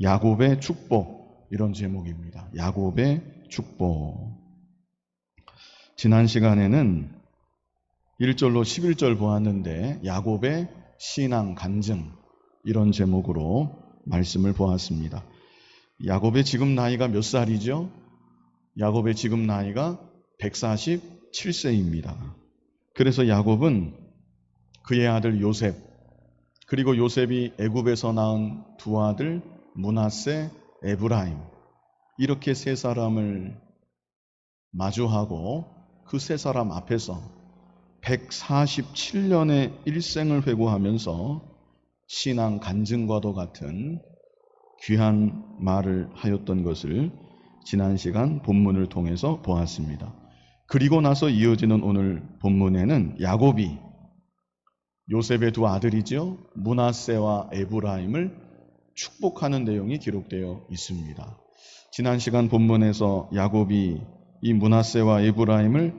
야곱의 축복, 이런 제목입니다. 야곱의 축복. 지난 시간에는 1절로 11절 보았는데 야곱의 신앙 간증, 이런 제목으로 말씀을 보았습니다. 야곱의 지금 나이가 몇 살이죠? 야곱의 지금 나이가 147세입니다. 그래서 야곱은 그의 아들 요셉, 그리고 요셉이 애굽에서 낳은 두 아들 므낫세, 에브라임, 이렇게 세 사람을 마주하고 그 세 사람 앞에서 147년의 일생을 회고하면서 신앙 간증과도 같은 귀한 말을 하였던 것을 지난 시간 본문을 통해서 보았습니다. 그리고 나서 이어지는 오늘 본문에는 야곱이 요셉의 두 아들이죠, 므낫세와 에브라임을 축복하는 내용이 기록되어 있습니다. 지난 시간 본문에서 야곱이 이 므낫세와 에브라임을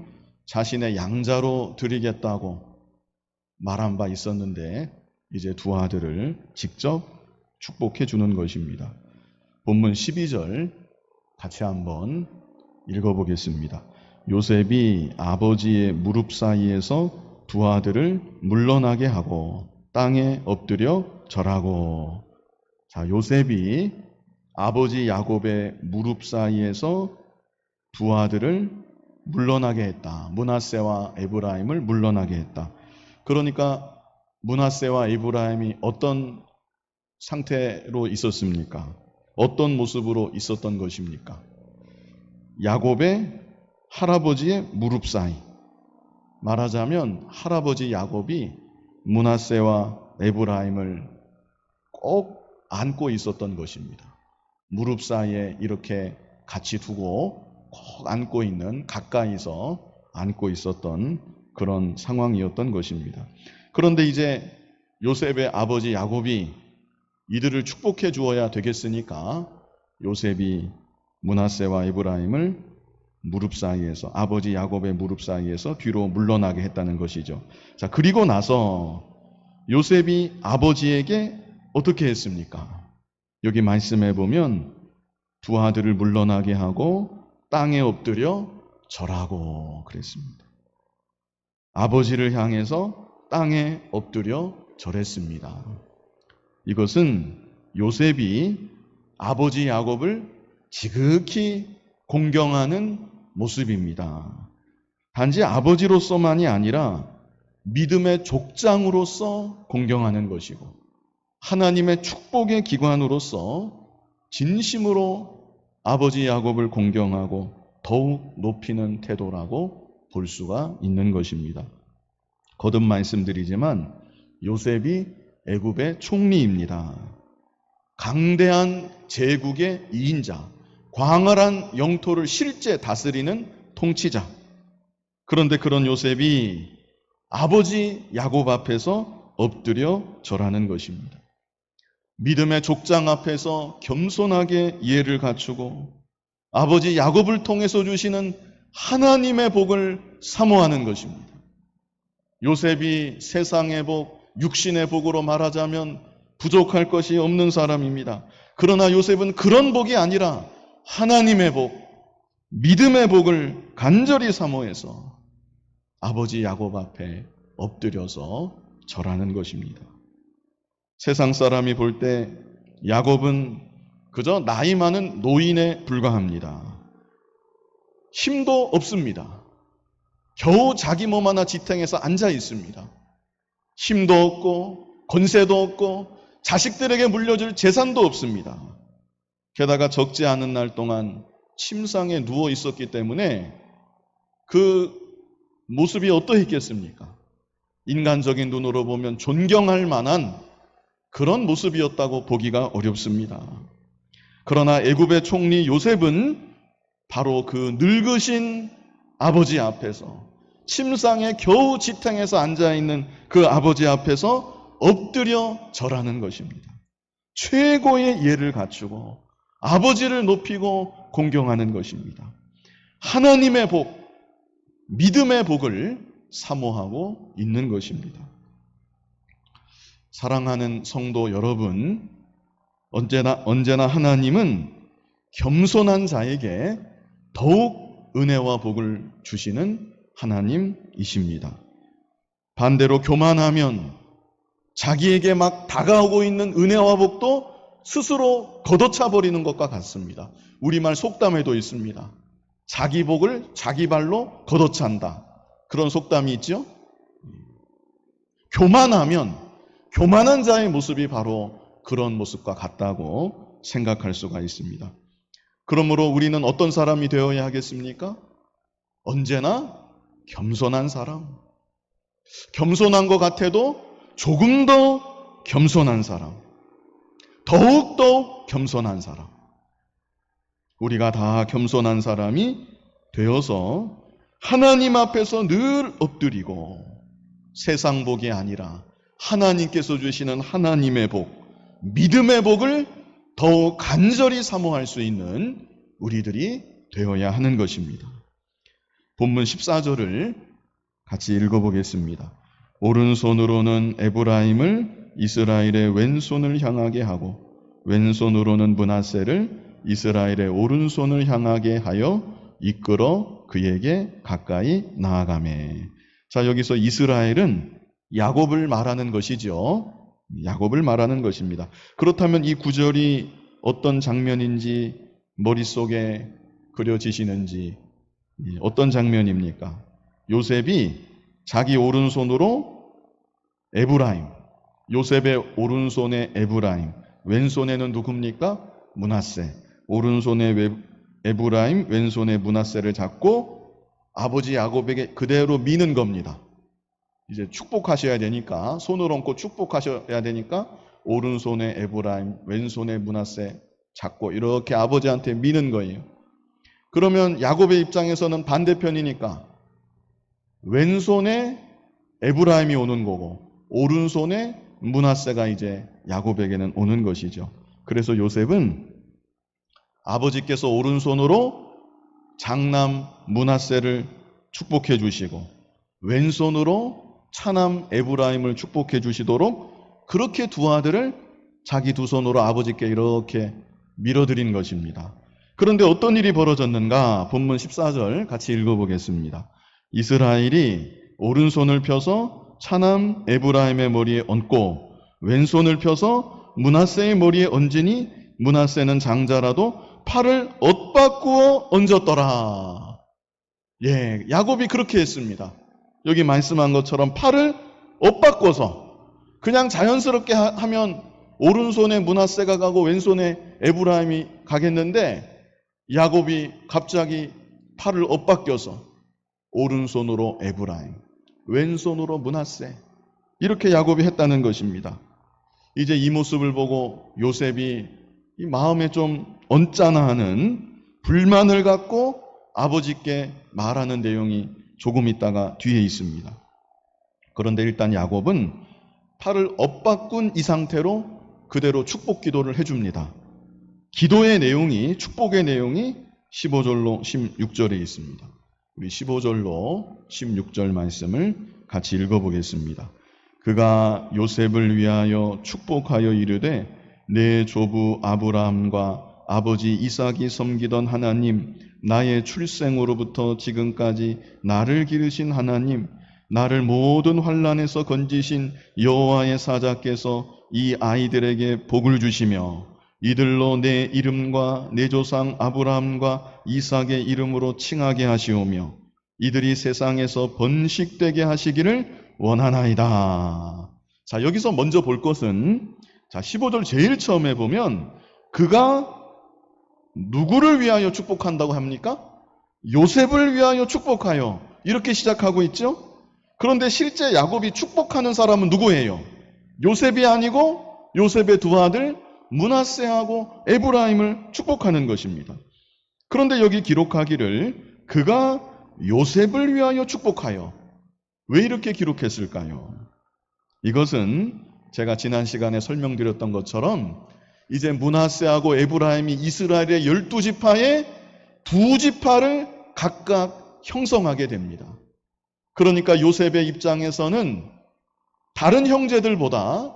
자신의 양자로 드리겠다고 말한 바 있었는데 이제 두 아들을 직접 축복해 주는 것입니다. 본문 12절 같이 한번 읽어보겠습니다. 요셉이 아버지의 무릎 사이에서 두 아들을 물러나게 하고 땅에 엎드려 절하고. 자, 요셉이 아버지 야곱의 무릎 사이에서 두 아들을 물러나게 했다. 므낫세와 에브라임을 물러나게 했다. 그러니까 므낫세와 에브라임이 어떤 상태로 있었습니까? 어떤 모습으로 있었던 것입니까? 야곱의 할아버지의 무릎 사이. 말하자면 할아버지 야곱이 므낫세와 에브라임을 꼭 안고 있었던 것입니다. 무릎 사이에 이렇게 같이 두고 꼭 안고 있는, 가까이서 안고 있었던 그런 상황이었던 것입니다. 그런데 이제 요셉의 아버지 야곱이 이들을 축복해 주어야 되겠으니까 요셉이 므낫세와 에브라임을 무릎 사이에서, 아버지 야곱의 무릎 사이에서 뒤로 물러나게 했다는 것이죠. 자, 그리고 나서 요셉이 아버지에게 어떻게 했습니까? 여기 말씀해 보면 두 아들을 물러나게 하고 땅에 엎드려 절하고 그랬습니다. 아버지를 향해서 땅에 엎드려 절했습니다. 이것은 요셉이 아버지 야곱을 지극히 공경하는 모습입니다. 단지 아버지로서만이 아니라 믿음의 족장으로서 공경하는 것이고 하나님의 축복의 기관으로서 진심으로 아버지 야곱을 공경하고 더욱 높이는 태도라고 볼 수가 있는 것입니다. 거듭 말씀드리지만 요셉이 애굽의 총리입니다. 강대한 제국의 2인자, 광활한 영토를 실제 다스리는 통치자. 그런데 그런 요셉이 아버지 야곱 앞에서 엎드려 절하는 것입니다. 믿음의 족장 앞에서 겸손하게 예를 갖추고 아버지 야곱을 통해서 주시는 하나님의 복을 사모하는 것입니다. 요셉이 세상의 복, 육신의 복으로 말하자면 부족할 것이 없는 사람입니다. 그러나 요셉은 그런 복이 아니라 하나님의 복, 믿음의 복을 간절히 사모해서 아버지 야곱 앞에 엎드려서 절하는 것입니다. 세상 사람이 볼 때 야곱은 그저 나이 많은 노인에 불과합니다. 힘도 없습니다. 겨우 자기 몸 하나 지탱해서 앉아 있습니다. 힘도 없고 권세도 없고 자식들에게 물려줄 재산도 없습니다. 게다가 적지 않은 날 동안 침상에 누워 있었기 때문에 그 모습이 어떠했겠습니까? 인간적인 눈으로 보면 존경할 만한 그런 모습이었다고 보기가 어렵습니다. 그러나 애굽의 총리 요셉은 바로 그 늙으신 아버지 앞에서, 침상에 겨우 지탱해서 앉아있는 그 아버지 앞에서 엎드려 절하는 것입니다. 최고의 예를 갖추고 아버지를 높이고 공경하는 것입니다. 하나님의 복, 믿음의 복을 사모하고 있는 것입니다. 사랑하는 성도 여러분, 언제나 하나님은 겸손한 자에게 더욱 은혜와 복을 주시는 하나님이십니다. 반대로 교만하면 자기에게 막 다가오고 있는 은혜와 복도 스스로 걷어차 버리는 것과 같습니다. 우리말 속담에도 있습니다. 자기 복을 자기 발로 걷어찬다. 그런 속담이 있죠. 교만하면 교만한 자의 모습이 바로 그런 모습과 같다고 생각할 수가 있습니다. 그러므로 우리는 어떤 사람이 되어야 하겠습니까? 언제나 겸손한 사람. 겸손한 것 같아도 조금 더 겸손한 사람. 더욱더 겸손한 사람. 우리가 다 겸손한 사람이 되어서 하나님 앞에서 늘 엎드리고 세상 복이 아니라 하나님께서 주시는 하나님의 복, 믿음의 복을 더욱 간절히 사모할 수 있는 우리들이 되어야 하는 것입니다. 본문 14절을 같이 읽어보겠습니다. 오른손으로는 에브라임을 이스라엘의 왼손을 향하게 하고 왼손으로는 므낫세를 이스라엘의 오른손을 향하게 하여 이끌어 그에게 가까이 나아가매. 자, 여기서 이스라엘은 야곱을 말하는 것이죠. 야곱을 말하는 것입니다. 그렇다면 이 구절이 어떤 장면인지 머릿속에 그려지시는지, 어떤 장면입니까? 요셉이 자기 오른손으로 에브라임, 요셉의 오른손에 에브라임, 왼손에는 누굽니까? 므낫세. 오른손에 에브라임, 왼손에 므낫세를 잡고 아버지 야곱에게 그대로 미는 겁니다. 이제 축복하셔야 되니까, 손을 얹고 축복하셔야 되니까 오른손에 에브라임, 왼손에 므낫세 잡고 이렇게 아버지한테 미는 거예요. 그러면 야곱의 입장에서는 반대편이니까 왼손에 에브라임이 오는 거고 오른손에 므낫세가 이제 야곱에게는 오는 것이죠. 그래서 요셉은 아버지께서 오른손으로 장남 므낫세를 축복해 주시고 왼손으로 차남 에브라임을 축복해 주시도록 그렇게 두 아들을 자기 두 손으로 아버지께 이렇게 밀어드린 것입니다. 그런데 어떤 일이 벌어졌는가? 본문 14절 같이 읽어보겠습니다. 이스라엘이 오른손을 펴서 차남 에브라임의 머리에 얹고 왼손을 펴서 므낫세의 머리에 얹으니 므낫세는 장자라도 팔을 엇바꾸어 얹었더라. 예, 야곱이 그렇게 했습니다. 여기 말씀한 것처럼 팔을 엇바꿔서 그냥 자연스럽게 하면 오른손에 므낫세가 가고 왼손에 에브라임이 가겠는데 야곱이 갑자기 팔을 엇바뀌어서 오른손으로 에브라임, 왼손으로 므낫세 이렇게 야곱이 했다는 것입니다. 이제 이 모습을 보고 요셉이 이 마음에 좀 언짢아하는 불만을 갖고 아버지께 말하는 내용이 조금 있다가 뒤에 있습니다. 그런데 일단 야곱은 팔을 엇바꾼 이 상태로 그대로 축복 기도를 해줍니다. 기도의 내용이, 축복의 내용이 15절로 16절에 있습니다. 우리 15절로 16절 말씀을 같이 읽어보겠습니다. 그가 요셉을 위하여 축복하여 이르되 내 조부 아브라함과 아버지 이삭이 섬기던 하나님, 나의 출생으로부터 지금까지 나를 기르신 하나님, 나를 모든 환난에서 건지신 여호와의 사자께서 이 아이들에게 복을 주시며 이들로 내 이름과 내 조상 아브라함과 이삭의 이름으로 칭하게 하시오며 이들이 세상에서 번식되게 하시기를 원하나이다. 자, 여기서 먼저 볼 것은 15절 제일 처음에 보면 그가 누구를 위하여 축복한다고 합니까? 요셉을 위하여 축복하여 이렇게 시작하고 있죠. 그런데 실제 야곱이 축복하는 사람은 누구예요? 요셉이 아니고 요셉의 두 아들 므낫세하고 에브라임을 축복하는 것입니다. 그런데 여기 기록하기를 그가 요셉을 위하여 축복하여, 왜 이렇게 기록했을까요? 이것은 제가 지난 시간에 설명드렸던 것처럼 이제 므낫세하고 에브라임이 이스라엘의 12지파의 2지파를 각각 형성하게 됩니다. 그러니까 요셉의 입장에서는 다른 형제들보다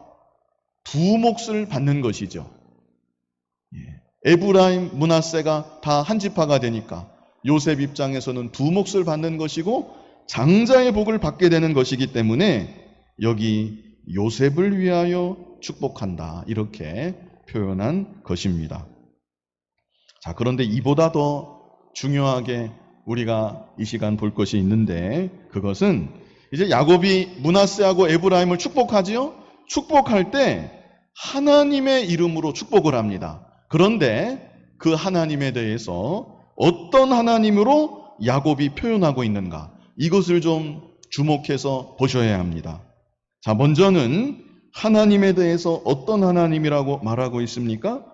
두 몫을 받는 것이죠. 에브라임, 므낫세가 다 한 지파가 되니까 요셉 입장에서는 두 몫을 받는 것이고 장자의 복을 받게 되는 것이기 때문에 여기 요셉을 위하여 축복한다, 이렇게 표현한 것입니다. 자, 그런데 이보다 더 중요하게 우리가 이 시간 볼 것이 있는데, 그것은 이제 야곱이 므낫세하고 에브라임을 축복하지요. 축복할 때 하나님의 이름으로 축복을 합니다. 그런데 그 하나님에 대해서 어떤 하나님으로 야곱이 표현하고 있는가, 이것을 좀 주목해서 보셔야 합니다. 자, 먼저는 하나님에 대해서 어떤 하나님이라고 말하고 있습니까?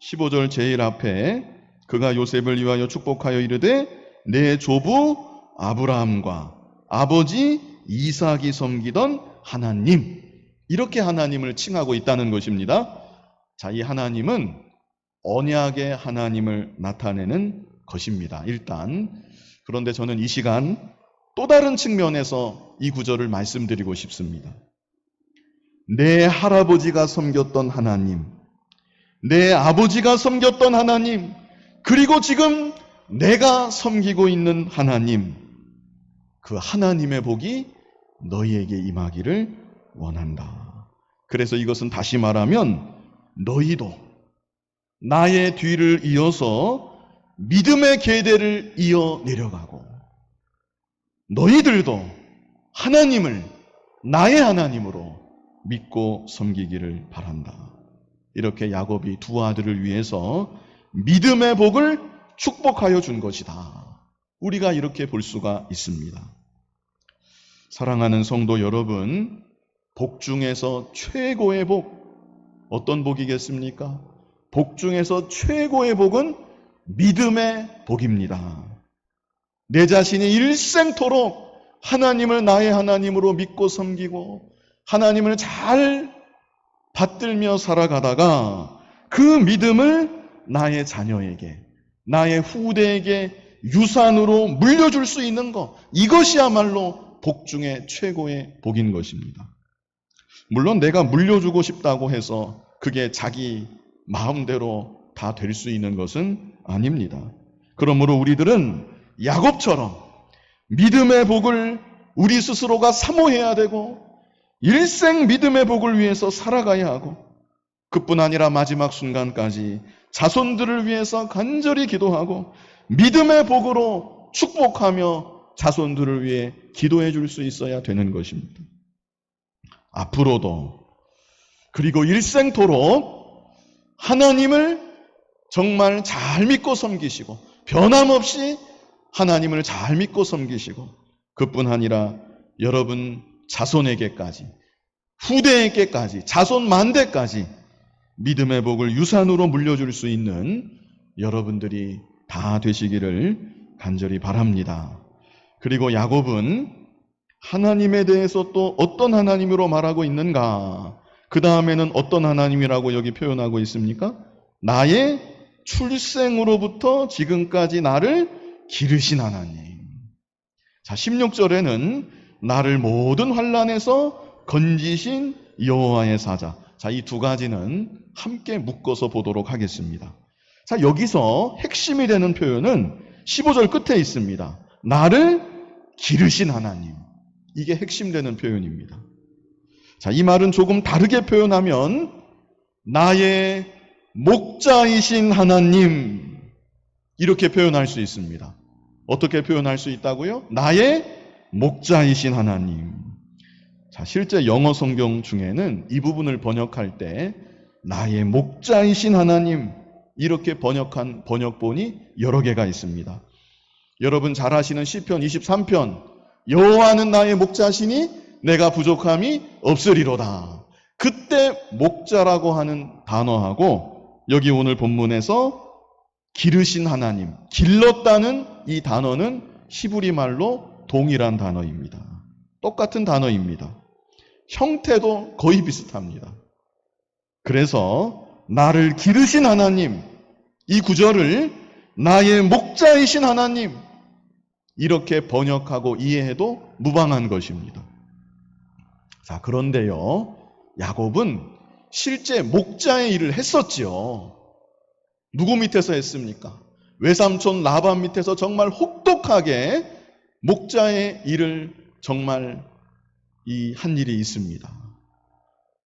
15절 제일 앞에 그가 요셉을 위하여 축복하여 이르되 내 조부 아브라함과 아버지 이삭이 섬기던 하나님, 이렇게 하나님을 칭하고 있다는 것입니다. 자, 이 하나님은 언약의 하나님을 나타내는 것입니다. 일단, 그런데 저는 이 시간 또 다른 측면에서 이 구절을 말씀드리고 싶습니다. 내 할아버지가 섬겼던 하나님, 내 아버지가 섬겼던 하나님, 그리고 지금 내가 섬기고 있는 하나님, 그 하나님의 복이 너희에게 임하기를 원한다. 그래서 이것은 다시 말하면 너희도 나의 뒤를 이어서 믿음의 계대를 이어 내려가고 너희들도 하나님을 나의 하나님으로 믿고 섬기기를 바란다. 이렇게 야곱이 두 아들을 위해서 믿음의 복을 축복하여 준 것이다. 우리가 이렇게 볼 수가 있습니다. 사랑하는 성도 여러분, 복 중에서 최고의 복, 어떤 복이겠습니까? 복 중에서 최고의 복은 믿음의 복입니다. 내 자신이 일생토록 하나님을 나의 하나님으로 믿고 섬기고 하나님을 잘 받들며 살아가다가 그 믿음을 나의 자녀에게, 나의 후대에게 유산으로 물려줄 수 있는 것, 이것이야말로 복 중에 최고의 복인 것입니다. 물론 내가 물려주고 싶다고 해서 그게 자기 마음대로 다 될 수 있는 것은 아닙니다. 그러므로 우리들은 야곱처럼 믿음의 복을 우리 스스로가 사모해야 되고 일생 믿음의 복을 위해서 살아가야 하고, 그뿐 아니라 마지막 순간까지 자손들을 위해서 간절히 기도하고 믿음의 복으로 축복하며 자손들을 위해 기도해 줄 수 있어야 되는 것입니다. 앞으로도, 그리고 일생토록 하나님을 정말 잘 믿고 섬기시고 변함없이 하나님을 잘 믿고 섬기시고, 그뿐 아니라 여러분 자손에게까지, 후대에게까지, 자손 만대까지 믿음의 복을 유산으로 물려줄 수 있는 여러분들이 다 되시기를 간절히 바랍니다. 그리고 야곱은 하나님에 대해서 또 어떤 하나님으로 말하고 있는가? 그 다음에는 어떤 하나님이라고 여기 표현하고 있습니까? 나의 출생으로부터 지금까지 나를 기르신 하나님. 자, 16절에는 나를 모든 환난에서 건지신 여호와의 사자. 자, 이 두 가지는 함께 묶어서 보도록 하겠습니다. 자, 여기서 핵심이 되는 표현은 15절 끝에 있습니다. 나를 기르신 하나님. 이게 핵심되는 표현입니다. 자, 이 말은 조금 다르게 표현하면 나의 목자이신 하나님, 이렇게 표현할 수 있습니다. 어떻게 표현할 수 있다고요? 나의 목자이신 하나님. 자, 실제 영어 성경 중에는 이 부분을 번역할 때 나의 목자이신 하나님, 이렇게 번역한 번역본이 여러 개가 있습니다. 여러분 잘 아시는 시편 23편, 여호와는 나의 목자시니 내가 부족함이 없으리로다. 그때 목자라고 하는 단어하고 여기 오늘 본문에서 기르신 하나님, 길렀다는 이 단어는 히브리 말로 동일한 단어입니다. 똑같은 단어입니다. 형태도 거의 비슷합니다. 그래서 나를 기르신 하나님, 이 구절을 나의 목자이신 하나님, 이렇게 번역하고 이해해도 무방한 것입니다. 자, 그런데요, 야곱은 실제 목자의 일을 했었지요. 누구 밑에서 했습니까? 외삼촌 라반 밑에서 정말 혹독하게 목자의 일을 정말 한 일이 있습니다.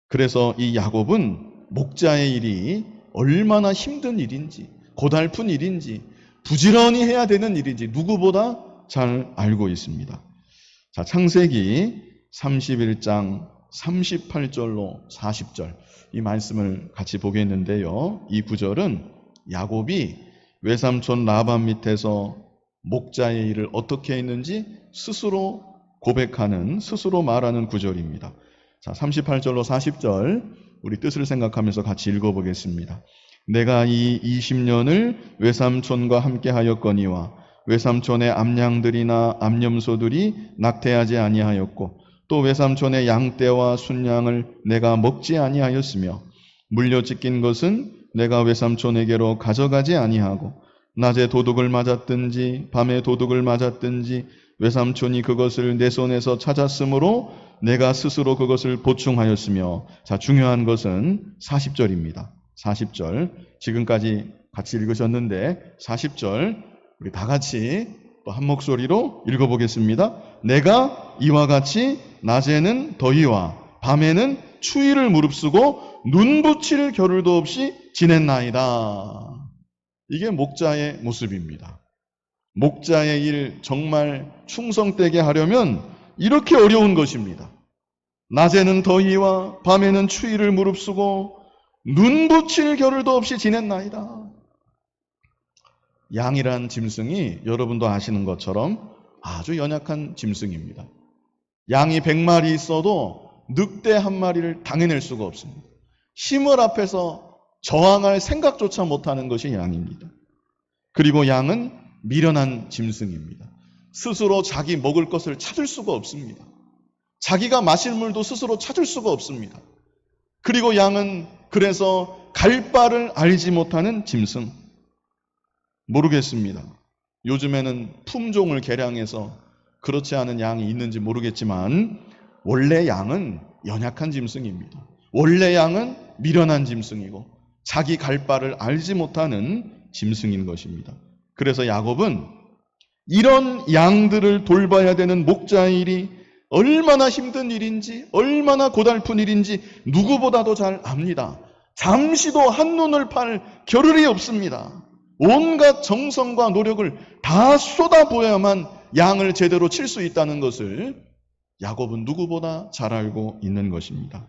그래서 이 야곱은 목자의 일이 얼마나 힘든 일인지, 고달픈 일인지, 부지런히 해야 되는 일인지 누구보다 잘 알고 있습니다. 자, 창세기 31장 38절로 40절 이 말씀을 같이 보겠는데요. 이 구절은 야곱이 외삼촌 라반 밑에서 목자의 일을 어떻게 했는지 스스로 고백하는, 스스로 말하는 구절입니다. 자, 38절로 40절 우리 뜻을 생각하면서 같이 읽어보겠습니다. 내가 이 20년을 외삼촌과 함께 하였거니와 외삼촌의 암양들이나 암염소들이 낙태하지 아니하였고 또 외삼촌의 양떼와 순양을 내가 먹지 아니하였으며 물려찢긴 것은 내가 외삼촌에게로 가져가지 아니하고 낮에 도둑을 맞았든지 밤에 도둑을 맞았든지 외삼촌이 그것을 내 손에서 찾았으므로 내가 스스로 그것을 보충하였으며, 자, 중요한 것은 40절입니다. 40절 지금까지 같이 읽으셨는데 40절 우리 다 같이 또 한 목소리로 읽어보겠습니다. 내가 이와 같이 낮에는 더위와 밤에는 추위를 무릅쓰고 눈 붙일 겨를도 없이 지냈나이다. 이게 목자의 모습입니다. 목자의 일 정말 충성되게 하려면 이렇게 어려운 것입니다. 낮에는 더위와 밤에는 추위를 무릅쓰고 눈 붙일 겨를도 없이 지냈나이다. 양이란 짐승이 여러분도 아시는 것처럼 아주 연약한 짐승입니다. 양이 100마리 있어도 늑대 한 마리를 당해낼 수가 없습니다. 힘을 앞에서 저항할 생각조차 못하는 것이 양입니다. 그리고 양은 미련한 짐승입니다. 스스로 자기 먹을 것을 찾을 수가 없습니다. 자기가 마실 물도 스스로 찾을 수가 없습니다. 그리고 양은 그래서 갈 바를 알지 못하는 짐승. 모르겠습니다. 요즘에는 품종을 개량해서 그렇지 않은 양이 있는지 모르겠지만 원래 양은 연약한 짐승입니다. 원래 양은 미련한 짐승이고 자기 갈 바를 알지 못하는 짐승인 것입니다. 그래서 야곱은 이런 양들을 돌봐야 되는 목자의 일이 얼마나 힘든 일인지, 얼마나 고달픈 일인지 누구보다도 잘 압니다. 잠시도 한눈을 팔 겨를이 없습니다. 온갖 정성과 노력을 다 쏟아부어야만 양을 제대로 칠 수 있다는 것을 야곱은 누구보다 잘 알고 있는 것입니다.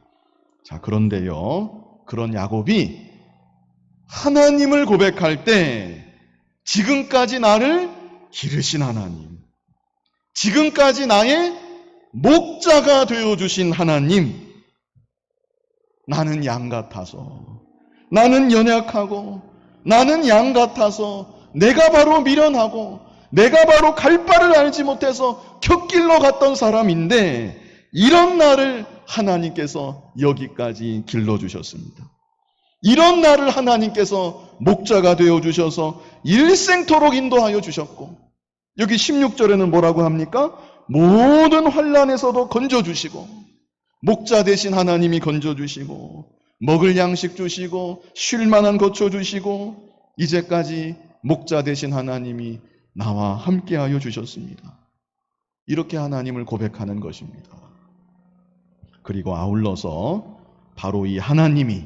자, 그런데요, 그런 야곱이 하나님을 고백할 때 지금까지 나를 기르신 하나님, 지금까지 나의 목자가 되어주신 하나님, 나는 양 같아서, 나는 연약하고, 나는 양 같아서, 내가 바로 미련하고, 내가 바로 갈 바를 알지 못해서 곁길로 갔던 사람인데 이런 나를 하나님께서 여기까지 길러주셨습니다. 이런 나를 하나님께서 목자가 되어주셔서 일생토록 인도하여 주셨고 여기 16절에는 뭐라고 합니까? 모든 환난에서도 건져주시고 목자 되신 하나님이 건져주시고 먹을 양식 주시고 쉴 만한 거처 주시고 이제까지 목자 되신 하나님이 나와 함께하여 주셨습니다. 이렇게 하나님을 고백하는 것입니다. 그리고 아울러서 바로 이 하나님이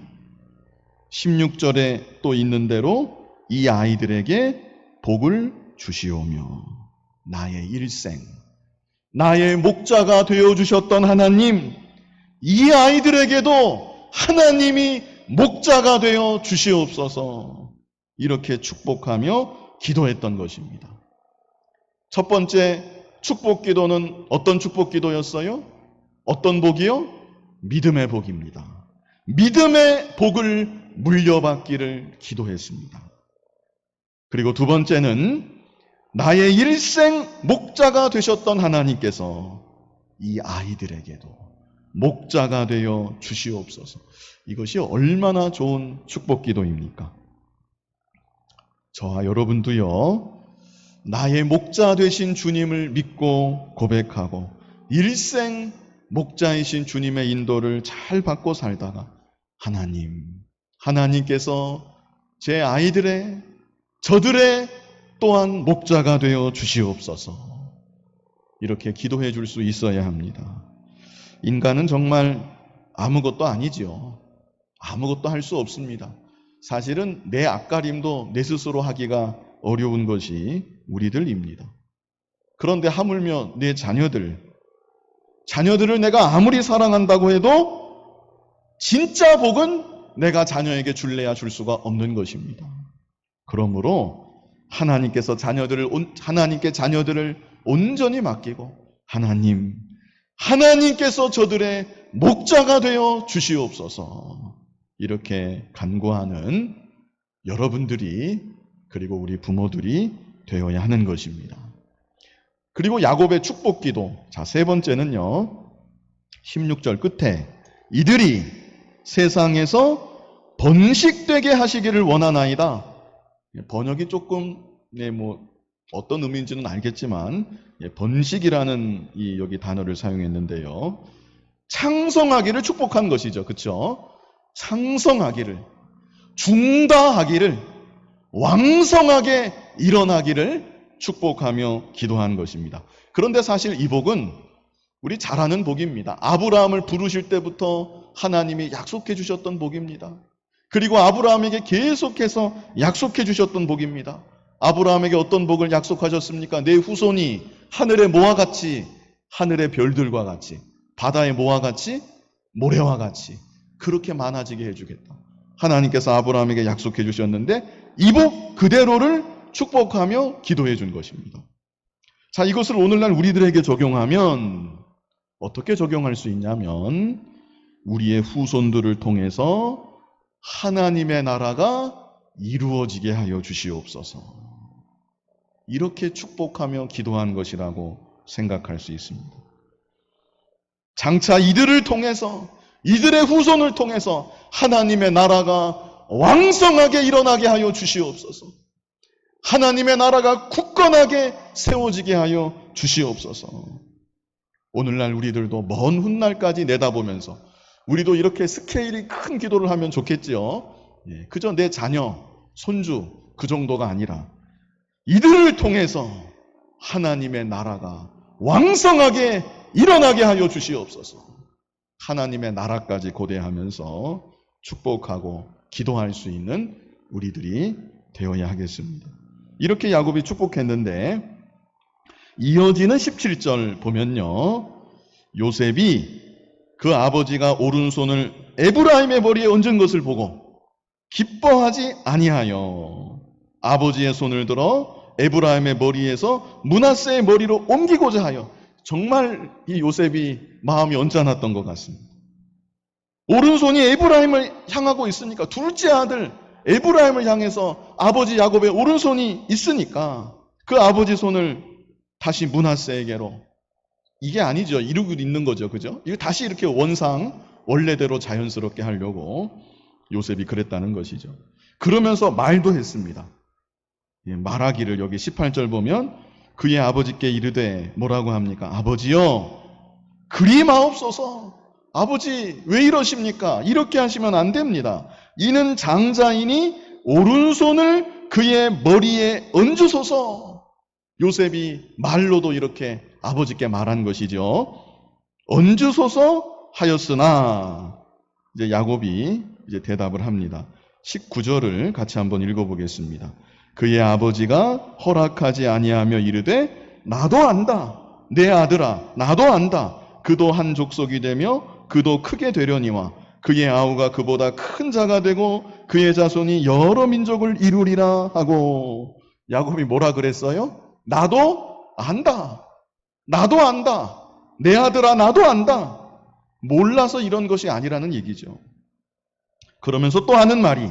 16절에 또 있는 대로 이 아이들에게 복을 주시오며 나의 일생, 나의 목자가 되어주셨던 하나님, 이 아이들에게도 하나님이 목자가 되어 주시옵소서 이렇게 축복하며 기도했던 것입니다. 첫 번째 축복 기도는 어떤 축복 기도였어요? 어떤 복이요? 믿음의 복입니다. 믿음의 복을 물려받기를 기도했습니다. 그리고 두 번째는 나의 일생 목자가 되셨던 하나님께서 이 아이들에게도 목자가 되어 주시옵소서. 이것이 얼마나 좋은 축복 기도입니까? 저와 여러분도요, 나의 목자 되신 주님을 믿고 고백하고 일생 목자이신 주님의 인도를 잘 받고 살다가 하나님께서 제 아이들의, 저들의 또한 목자가 되어 주시옵소서. 이렇게 기도해 줄 수 있어야 합니다. 인간은 정말 아무것도 아니지요. 아무것도 할 수 없습니다. 사실은 내 앞가림도 내 스스로 하기가 어려운 것이 우리들입니다. 그런데 하물며 내 자녀들을 내가 아무리 사랑한다고 해도 진짜 복은 내가 자녀에게 줄래야 줄 수가 없는 것입니다. 그러므로 하나님께 자녀들을 온전히 맡기고 하나님께서 저들의 목자가 되어 주시옵소서. 이렇게 간구하는 여러분들이, 그리고 우리 부모들이 되어야 하는 것입니다. 그리고 야곱의 축복기도. 자, 세 번째는요, 16절 끝에 이들이 세상에서 번식되게 하시기를 원하나이다. 번역이 조금 어떤 의미인지는 알겠지만 번식이라는 여기 단어를 사용했는데요. 창성하기를 축복한 것이죠. 그렇죠? 창성하기를, 중다하기를, 왕성하게 일어나기를 축복하며 기도한 것입니다. 그런데 사실 이 복은 우리 잘 아는 복입니다. 아브라함을 부르실 때부터 하나님이 약속해 주셨던 복입니다. 그리고 아브라함에게 계속해서 약속해 주셨던 복입니다. 아브라함에게 어떤 복을 약속하셨습니까? 내 후손이 하늘의 모와 같이, 하늘의 별들과 같이, 바다의 모와 같이, 모래와 같이 그렇게 많아지게 해주겠다. 하나님께서 아브라함에게 약속해 주셨는데 이 복 그대로를 축복하며 기도해 준 것입니다. 자, 이것을 오늘날 우리들에게 적용하면 어떻게 적용할 수 있냐면 우리의 후손들을 통해서 하나님의 나라가 이루어지게 하여 주시옵소서. 이렇게 축복하며 기도한 것이라고 생각할 수 있습니다. 장차 이들을 통해서, 이들의 후손을 통해서 하나님의 나라가 왕성하게 일어나게 하여 주시옵소서. 하나님의 나라가 굳건하게 세워지게 하여 주시옵소서. 오늘날 우리들도 먼 훗날까지 내다보면서 우리도 이렇게 스케일이 큰 기도를 하면 좋겠지요. 그저 내 자녀, 손주 그 정도가 아니라 이들을 통해서 하나님의 나라가 왕성하게 일어나게 하여 주시옵소서. 하나님의 나라까지 고대하면서 축복하고 기도할 수 있는 우리들이 되어야 하겠습니다. 이렇게 야곱이 축복했는데 이어지는 17절 보면요, 요셉이 그 아버지가 오른손을 에브라임의 머리에 얹은 것을 보고 기뻐하지 아니하여 아버지의 손을 들어 에브라임의 머리에서 므낫세의 머리로 옮기고자 하여. 정말 이 요셉이 마음이 언짢았던 것 같습니다. 오른손이 에브라임을 향하고 있으니까, 둘째 아들 에브라임을 향해서 아버지 야곱의 오른손이 있으니까 그 아버지 손을 다시 므낫세에게로, 이게 아니죠. 이루고 있는 거죠. 그죠? 이거 다시 이렇게 원래대로 자연스럽게 하려고 요셉이 그랬다는 것이죠. 그러면서 말도 했습니다. 말하기를, 여기 18절 보면 그의 아버지께 이르되 뭐라고 합니까? 아버지여, 그리 마옵소서. 아버지 왜 이러십니까? 이렇게 하시면 안 됩니다. 이는 장자이니 오른손을 그의 머리에 얹으소서. 요셉이 말로도 이렇게 아버지께 말한 것이죠. 얹으소서 하였으나, 이제 야곱이 이제 대답을 합니다. 19절을 같이 한번 읽어보겠습니다. 그의 아버지가 허락하지 아니하며 이르되 나도 안다. 내 아들아, 나도 안다. 그도 한 족속이 되며 그도 크게 되려니와 그의 아우가 그보다 큰 자가 되고 그의 자손이 여러 민족을 이루리라 하고. 야곱이 뭐라 그랬어요? 나도 안다. 나도 안다. 내 아들아, 나도 안다. 몰라서 이런 것이 아니라는 얘기죠. 그러면서 또 하는 말이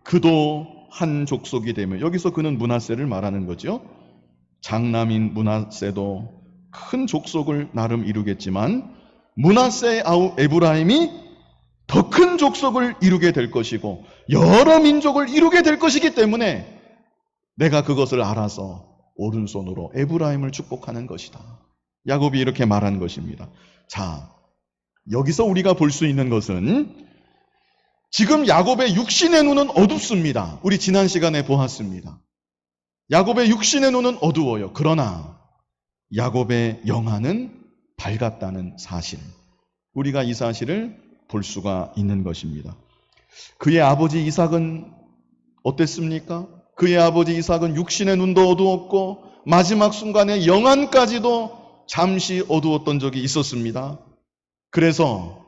그도 한 족속이 되며, 여기서 그는 므낫세를 말하는 거죠. 장남인 므낫세도 큰 족속을 나름 이루겠지만 므낫세의 아우 에브라임이 더 큰 족속을 이루게 될 것이고 여러 민족을 이루게 될 것이기 때문에 내가 그것을 알아서 오른손으로 에브라임을 축복하는 것이다. 야곱이 이렇게 말한 것입니다. 자, 여기서 우리가 볼 수 있는 것은 지금 야곱의 육신의 눈은 어둡습니다. 우리 지난 시간에 보았습니다. 야곱의 육신의 눈은 어두워요. 그러나 야곱의 영안은 밝았다는 사실, 우리가 이 사실을 볼 수가 있는 것입니다. 그의 아버지 이삭은 어땠습니까? 그의 아버지 이삭은 육신의 눈도 어두웠고 마지막 순간에 영안까지도 잠시 어두웠던 적이 있었습니다. 그래서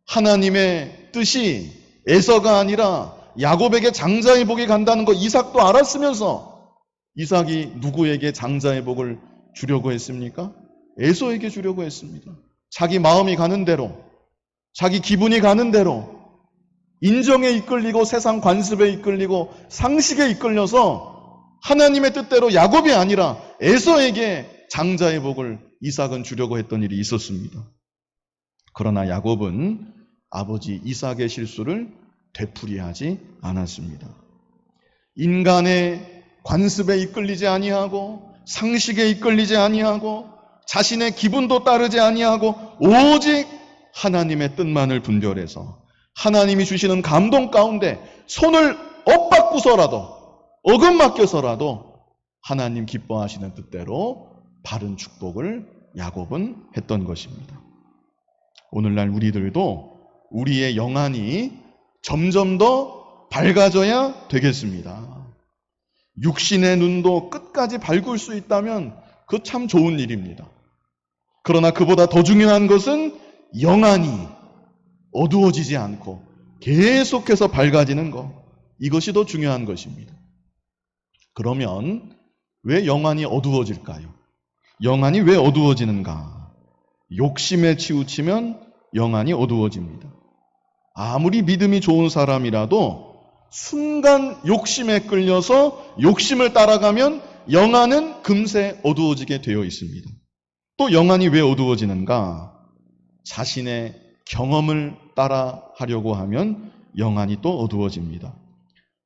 하나님의 뜻이 에서가 아니라 야곱에게 장자의 복이 간다는 거 이삭도 알았으면서 이삭이 누구에게 장자의 복을 주려고 했습니까? 에서에게 주려고 했습니다. 자기 마음이 가는 대로, 자기 기분이 가는 대로, 인정에 이끌리고 세상 관습에 이끌리고 상식에 이끌려서 하나님의 뜻대로 야곱이 아니라 에서에게 장자의 복을 이삭은 주려고 했던 일이 있었습니다. 그러나 야곱은 아버지 이삭의 실수를 되풀이하지 않았습니다. 인간의 관습에 이끌리지 아니하고 상식에 이끌리지 아니하고 자신의 기분도 따르지 아니하고 오직 하나님의 뜻만을 분별해서 하나님이 주시는 감동 가운데 손을 엇바꾸서라도 어긋맡겨서라도 하나님 기뻐하시는 뜻대로 바른 축복을 야곱은 했던 것입니다. 오늘날 우리들도 우리의 영안이 점점 더 밝아져야 되겠습니다. 육신의 눈도 끝까지 밝을 수 있다면 그거 참 좋은 일입니다. 그러나 그보다 더 중요한 것은 영안이 어두워지지 않고 계속해서 밝아지는 것, 이것이 더 중요한 것입니다. 그러면 왜 영안이 어두워질까요? 영안이 왜 어두워지는가? 욕심에 치우치면 영안이 어두워집니다. 아무리 믿음이 좋은 사람이라도 순간 욕심에 끌려서 욕심을 따라가면 영안은 금세 어두워지게 되어 있습니다. 또 영안이 왜 어두워지는가? 자신의 경험을 따라 하려고 하면 영안이 또 어두워집니다.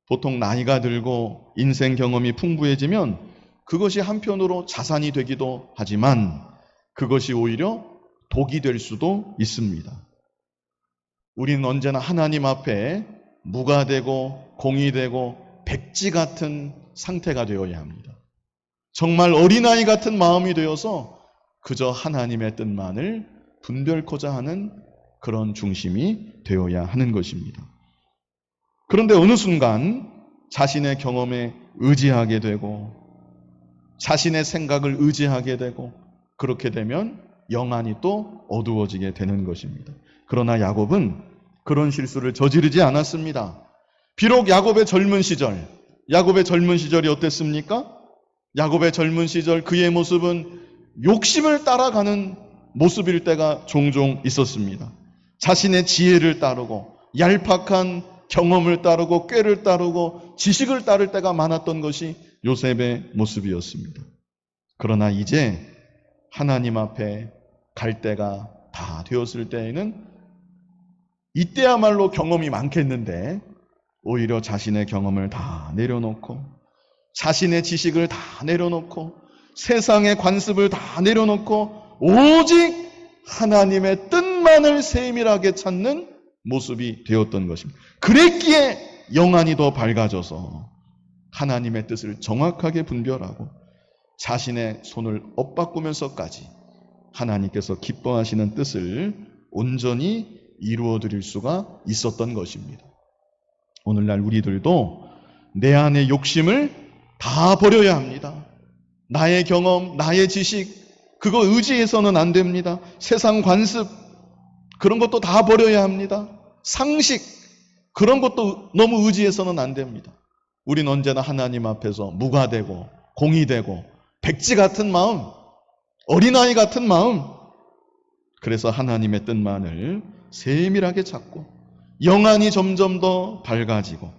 보통 나이가 들고 인생 경험이 풍부해지면 그것이 한편으로 자산이 되기도 하지만 그것이 오히려 독이 될 수도 있습니다. 우리는 언제나 하나님 앞에 무가 되고 공이 되고 백지 같은 상태가 되어야 합니다. 정말 어린아이 같은 마음이 되어서 그저 하나님의 뜻만을 분별코자 하는 그런 중심이 되어야 하는 것입니다. 그런데 어느 순간 자신의 경험에 의지하게 되고 자신의 생각을 의지하게 되고 그렇게 되면 영안이 또 어두워지게 되는 것입니다. 그러나 야곱은 그런 실수를 저지르지 않았습니다. 비록 야곱의 젊은 시절이 어땠습니까? 야곱의 젊은 시절 그의 모습은 욕심을 따라가는 모습일 때가 종종 있었습니다. 자신의 지혜를 따르고 얄팍한 경험을 따르고 꾀를 따르고 지식을 따를 때가 많았던 것이 요셉의 모습이었습니다. 그러나 이제 하나님 앞에 갈 때가 다 되었을 때에는 이때야말로 경험이 많겠는데 오히려 자신의 경험을 다 내려놓고 자신의 지식을 다 내려놓고 세상의 관습을 다 내려놓고 오직 하나님의 뜻만을 세밀하게 찾는 모습이 되었던 것입니다. 그랬기에 영안이 더 밝아져서 하나님의 뜻을 정확하게 분별하고 자신의 손을 엇바꾸면서까지 하나님께서 기뻐하시는 뜻을 온전히 이루어 드릴 수가 있었던 것입니다. 오늘날 우리들도 내 안의 욕심을 다 버려야 합니다. 나의 경험, 나의 지식, 그거 의지해서는 안 됩니다. 세상 관습, 그런 것도 다 버려야 합니다. 상식, 그런 것도 너무 의지해서는 안 됩니다. 우린 언제나 하나님 앞에서 무가 되고 공이 되고 백지 같은 마음, 어린아이 같은 마음, 그래서 하나님의 뜻만을 세밀하게 찾고 영안이 점점 더 밝아지고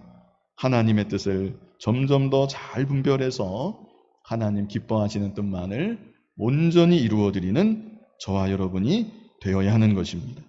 하나님의 뜻을 점점 더 잘 분별해서 하나님 기뻐하시는 뜻만을 온전히 이루어드리는 저와 여러분이 되어야 하는 것입니다.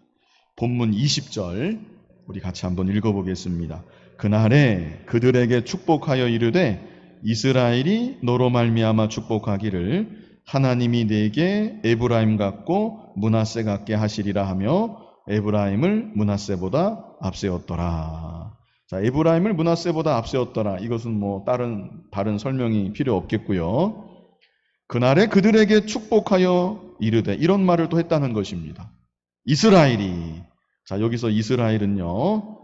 본문 20절 우리 같이 한번 읽어보겠습니다. 그날에 그들에게 축복하여 이르되 이스라엘이 너로 말미암아 축복하기를 하나님이 네게 에브라임 같고 므낫세 같게 하시리라 하며 에브라임을 므낫세보다 앞세웠더라. 자, 에브라임을 므낫세보다 앞세웠더라. 이것은 뭐 다른 설명이 필요 없겠고요. 그날에 그들에게 축복하여 이르되, 이런 말을 또 했다는 것입니다. 이스라엘이, 자, 여기서 이스라엘은요,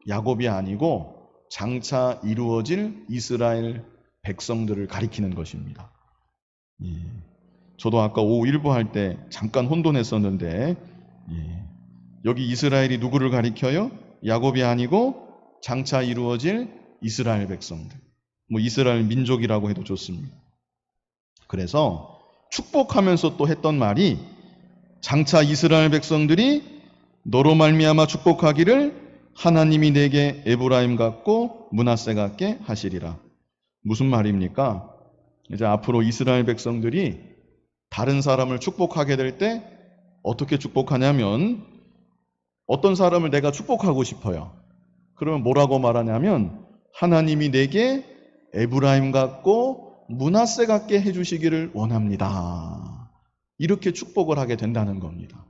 야곱이 아니고 장차 이루어질 이스라엘 백성들을 가리키는 것입니다. 예. 저도 아까 오후 일부 할 때 잠깐 혼돈했었는데, 여기 이스라엘이 누구를 가리켜요? 야곱이 아니고 장차 이루어질 이스라엘 백성들. 뭐 이스라엘 민족이라고 해도 좋습니다. 그래서 축복하면서 또 했던 말이, 장차 이스라엘 백성들이 너로 말미암아 축복하기를 하나님이 내게 에브라임 같고 므낫세 같게 하시리라. 무슨 말입니까? 이제 앞으로 이스라엘 백성들이 다른 사람을 축복하게 될 때 어떻게 축복하냐면, 어떤 사람을 내가 축복하고 싶어요. 그러면 뭐라고 말하냐면, 하나님이 내게 에브라임 같고 므낫세 같게 해주시기를 원합니다. 이렇게 축복을 하게 된다는 겁니다.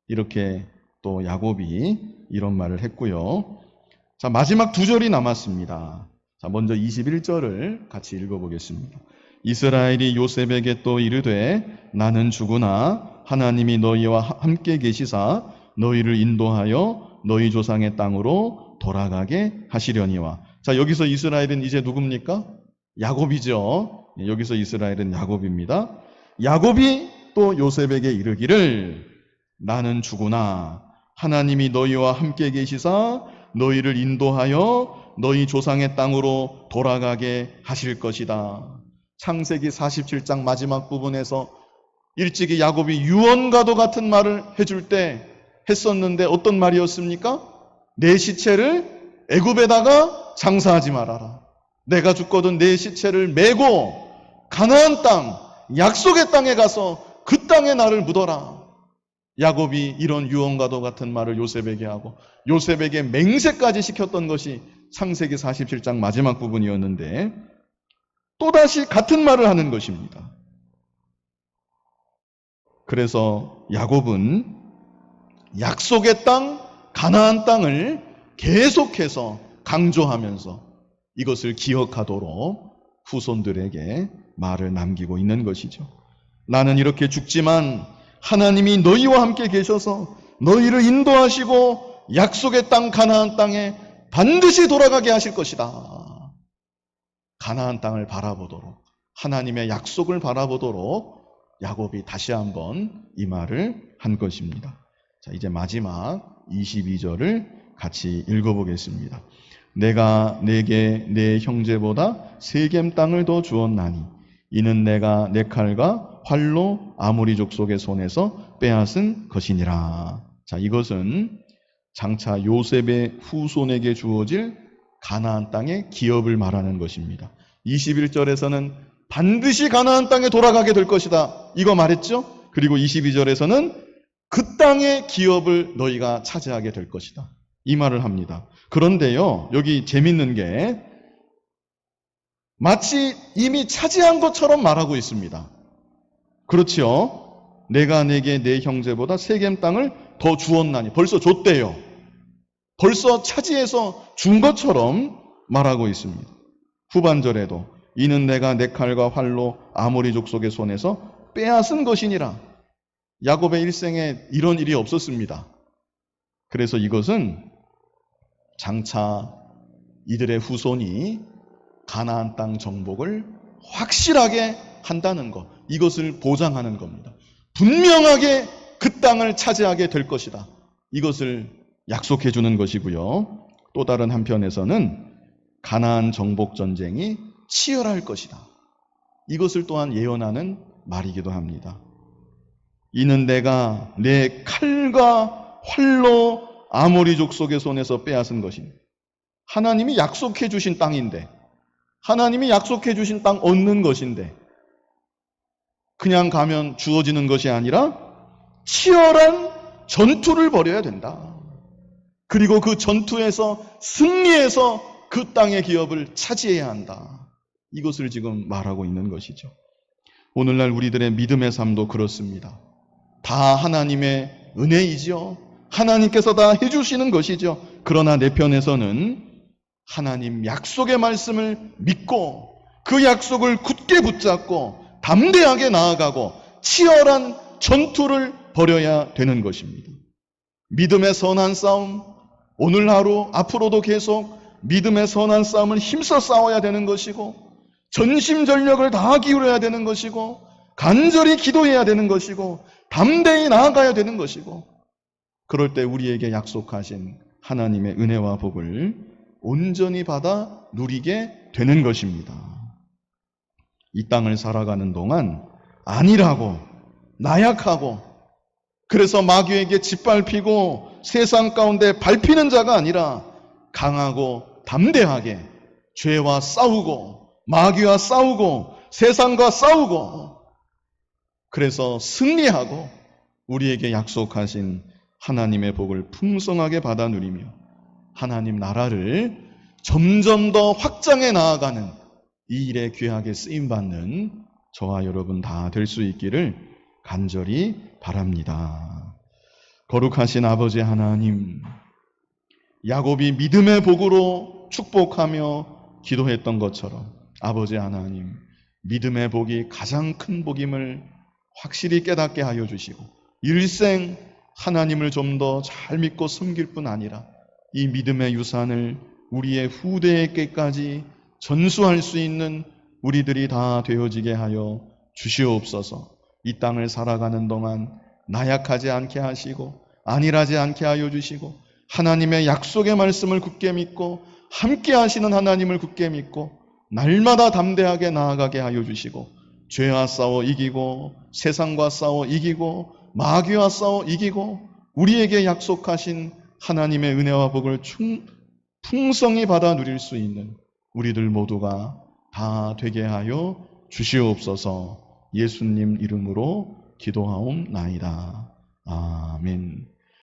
이렇게 또 야곱이 이런 말을 했고요. 자, 마지막 두 절이 남았습니다. 자, 먼저 21절을 같이 읽어보겠습니다. 이스라엘이 요셉에게 또 이르되, 나는 죽으나 하나님이 너희와 함께 계시사 너희를 인도하여 너희 조상의 땅으로 돌아가게 하시려니와. 자, 여기서 이스라엘은 이제 누굽니까? 야곱이죠. 여기서 이스라엘은 야곱입니다. 야곱이 또 요셉에게 이르기를, 나는 죽으나 하나님이 너희와 함께 계시사 너희를 인도하여 너희 조상의 땅으로 돌아가게 하실 것이다. 창세기 47장 마지막 부분에서 일찍이 야곱이 유언과도 같은 말을 해줄 때 했었는데, 어떤 말이었습니까? 내 시체를 애굽에다가 장사하지 말아라. 내가 죽거든 내 시체를 메고 가나안 땅, 약속의 땅에 가서 그 땅에 나를 묻어라. 야곱이 이런 유언과도 같은 말을 요셉에게 하고 요셉에게 맹세까지 시켰던 것이 창세기 47장 마지막 부분이었는데, 또다시 같은 말을 하는 것입니다. 그래서 야곱은 약속의 땅, 가나안 땅을 계속해서 강조하면서 이것을 기억하도록 후손들에게 말을 남기고 있는 것이죠. 나는 이렇게 죽지만 하나님이 너희와 함께 계셔서 너희를 인도하시고 약속의 땅 가나안 땅에 반드시 돌아가게 하실 것이다. 가나안 땅을 바라보도록, 하나님의 약속을 바라보도록 야곱이 다시 한번 이 말을 한 것입니다. 자, 이제 마지막 22절을 같이 읽어보겠습니다. 내가 내게 내 형제보다 세겜 땅을 더 주었나니 이는 내가 내 칼과 활로 아모리 족속의 손에서 빼앗은 것이니라. 자, 이것은 장차 요셉의 후손에게 주어질 가나안 땅의 기업을 말하는 것입니다. 21절에서는 반드시 가나안 땅에 돌아가게 될 것이다, 이거 말했죠? 그리고 22절에서는 그 땅의 기업을 너희가 차지하게 될 것이다, 이 말을 합니다. 그런데요, 여기 재밌는 게 마치 이미 차지한 것처럼 말하고 있습니다. 그렇지요? 내가 내게 내 형제보다 세겜 땅을 더 주었나니, 벌써 줬대요. 벌써 차지해서 준 것처럼 말하고 있습니다. 후반절에도 이는 내가 내 칼과 활로 아모리 족속의 손에서 빼앗은 것이니라. 야곱의 일생에 이런 일이 없었습니다. 그래서 이것은 장차 이들의 후손이 가나안 땅 정복을 확실하게 한다는 것, 이것을 보장하는 겁니다. 분명하게 그 땅을 차지하게 될 것이다, 이것을 약속해 주는 것이고요. 또 다른 한편에서는 가나안 정복 전쟁이 치열할 것이다, 이것을 또한 예언하는 말이기도 합니다. 이는 내가 내 칼과 활로 아모리 족속의 손에서 빼앗은 것이니, 하나님이 약속해 주신 땅인데, 하나님이 약속해 주신 땅 얻는 것인데 그냥 가면 주어지는 것이 아니라 치열한 전투를 벌여야 된다. 그리고 그 전투에서 승리해서 그 땅의 기업을 차지해야 한다, 이것을 지금 말하고 있는 것이죠. 오늘날 우리들의 믿음의 삶도 그렇습니다. 다 하나님의 은혜이지요. 하나님께서 다 해주시는 것이죠. 그러나 내 편에서는 하나님 약속의 말씀을 믿고 그 약속을 굳게 붙잡고 담대하게 나아가고 치열한 전투를 벌여야 되는 것입니다. 믿음의 선한 싸움, 오늘 하루 앞으로도 계속 믿음의 선한 싸움을 힘써 싸워야 되는 것이고 전심전력을 다 기울여야 되는 것이고 간절히 기도해야 되는 것이고 담대히 나아가야 되는 것이고 그럴 때 우리에게 약속하신 하나님의 은혜와 복을 온전히 받아 누리게 되는 것입니다. 이 땅을 살아가는 동안 안일하고 나약하고 그래서 마귀에게 짓밟히고 세상 가운데 밟히는 자가 아니라 강하고 담대하게 죄와 싸우고 마귀와 싸우고 세상과 싸우고 그래서 승리하고 우리에게 약속하신 하나님의 복을 풍성하게 받아 누리며 하나님 나라를 점점 더 확장해 나아가는 이 일에 귀하게 쓰임받는 저와 여러분 다 될 수 있기를 간절히 바랍니다. 거룩하신 아버지 하나님, 야곱이 믿음의 복으로 축복하며 기도했던 것처럼 아버지 하나님, 믿음의 복이 가장 큰 복임을 확실히 깨닫게 하여 주시고 일생 하나님을 좀 더 잘 믿고 섬길 뿐 아니라 이 믿음의 유산을 우리의 후대에게까지 전수할 수 있는 우리들이 다 되어지게 하여 주시옵소서. 이 땅을 살아가는 동안 나약하지 않게 하시고 안일하지 않게 하여 주시고 하나님의 약속의 말씀을 굳게 믿고 함께 하시는 하나님을 굳게 믿고 날마다 담대하게 나아가게 하여 주시고 죄와 싸워 이기고 세상과 싸워 이기고 마귀와 싸워 이기고 우리에게 약속하신 하나님의 은혜와 복을 풍성히 받아 누릴 수 있는 우리들 모두가 다 되게 하여 주시옵소서. 예수님 이름으로 기도하옵나이다. 아멘.